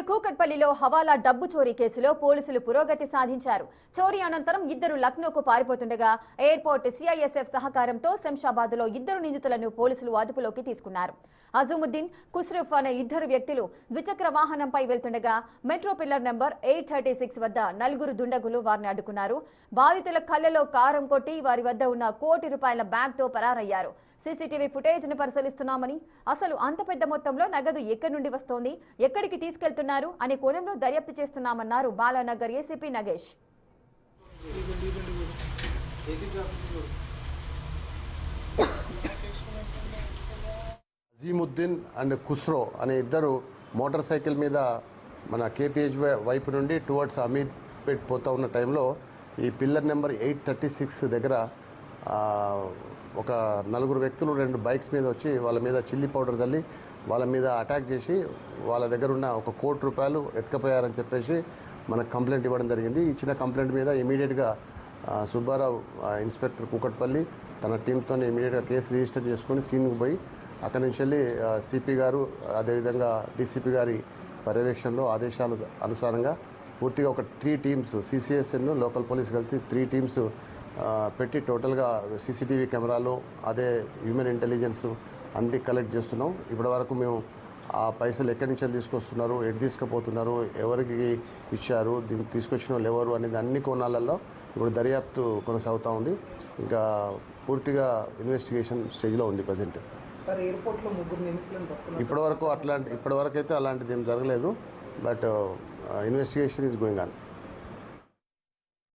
హైదరాబాద్ కూకట్పల్లిలో హవాలా డబ్బు చోరీ కేసులో పోలీసులు పురోగతి సాధించారు. చోరీ అనంతరం ఇద్దరు లక్నోకు పారిపోతుండగా ఎయిర్పోర్ట్ సిఐఎస్ఎఫ్ సహకారంతో శంషాబాద్లో ఇద్దరు నిందితులను పోలీసులు అదుపులోకి తీసుకున్నారు. అజుముద్దీన్, కుస్రఫ్ అనే ఇద్దరు వ్యక్తులు ద్విచక్ర వాహనంపై వెళ్తుండగా మెట్రో పిల్లర్ నెంబర్ 836 వద్ద నలుగురు దుండగులు వారిని అడ్డుకున్నారు. బాధితుల కళ్ళలో కారం కొట్టి వారి వద్ద ఉన్న ₹1 కోటి బ్యాగ్తో పరారయ్యారు. సీసీటీవీ ఫుటేజ్ను పరిశీలిస్తున్నామని, అసలు అంత పెద్ద మొత్తంలో నగదు ఎక్కడి నుండి వస్తోంది, ఎక్కడికి తీసుకెళ్తున్నారు అనే కోణంలో దర్యాప్తు చేస్తున్నామన్నారు బాలానగర్ ఏసీపీ నగేష్. అజీముద్దీన్ అండ్ కుస్రో అనే ఇద్దరు మోటార్ సైకిల్ మీద మన కేపీహెచ్ వైపు నుండి టువర్డ్స్ అమీర్పేట్ పోతూ ఉన్న టైంలో ఈ పిల్లర్ నెంబర్ 836 దగ్గర ఒక నలుగురు వ్యక్తులు 2 బైక్స్ మీద వచ్చి వాళ్ళ మీద చిల్లీ పౌడర్ చల్లి వాళ్ళ మీద అటాక్ చేసి వాళ్ళ దగ్గర ఉన్న ₹1 కోటి ఎత్తుకపోయారని చెప్పేసి మనకు కంప్లైంట్ ఇవ్వడం జరిగింది. ఇచ్చిన కంప్లైంట్ మీద ఇమీడియట్గా సుబ్బారావు ఇన్స్పెక్టర్ కూకట్పల్లి తన టీంతో ఇమీడియట్గా కేసు రిజిస్టర్ చేసుకొని సీన్కి పోయి అక్కడి నుంచి వెళ్ళి సిపి గారు అదేవిధంగా డీసీపీ గారి పర్యవేక్షణలో ఆదేశాల అనుసారంగా పూర్తిగా ఒక 3 టీమ్స్ సిసిఎస్ఎన్ లోకల్ పోలీస్ కలిసి 3 టీమ్స్ పెట్టి టోటల్గా సీసీటీవీ కెమెరాలు అదే హ్యూమన్ ఇంటెలిజెన్స్ అన్నీ కలెక్ట్ చేస్తున్నాం. ఇప్పటివరకు మేము ఆ పైసలు ఎక్కడి నుంచి తీసుకొస్తున్నారు, ఎటు తీసుకుపోతున్నారు, ఎవరికి ఇచ్చారు, దీన్ని తీసుకొచ్చిన వాళ్ళు ఎవరు అనేది అన్ని కోణాలలో ఇప్పుడు దర్యాప్తు కొనసాగుతూ ఉంది. ఇంకా పూర్తిగా ఇన్వెస్టిగేషన్ స్టేజ్లో ఉంది ప్రజెంట్. ఇప్పటివరకు అయితే అలాంటిది ఏం జరగలేదు. But investigation is going on.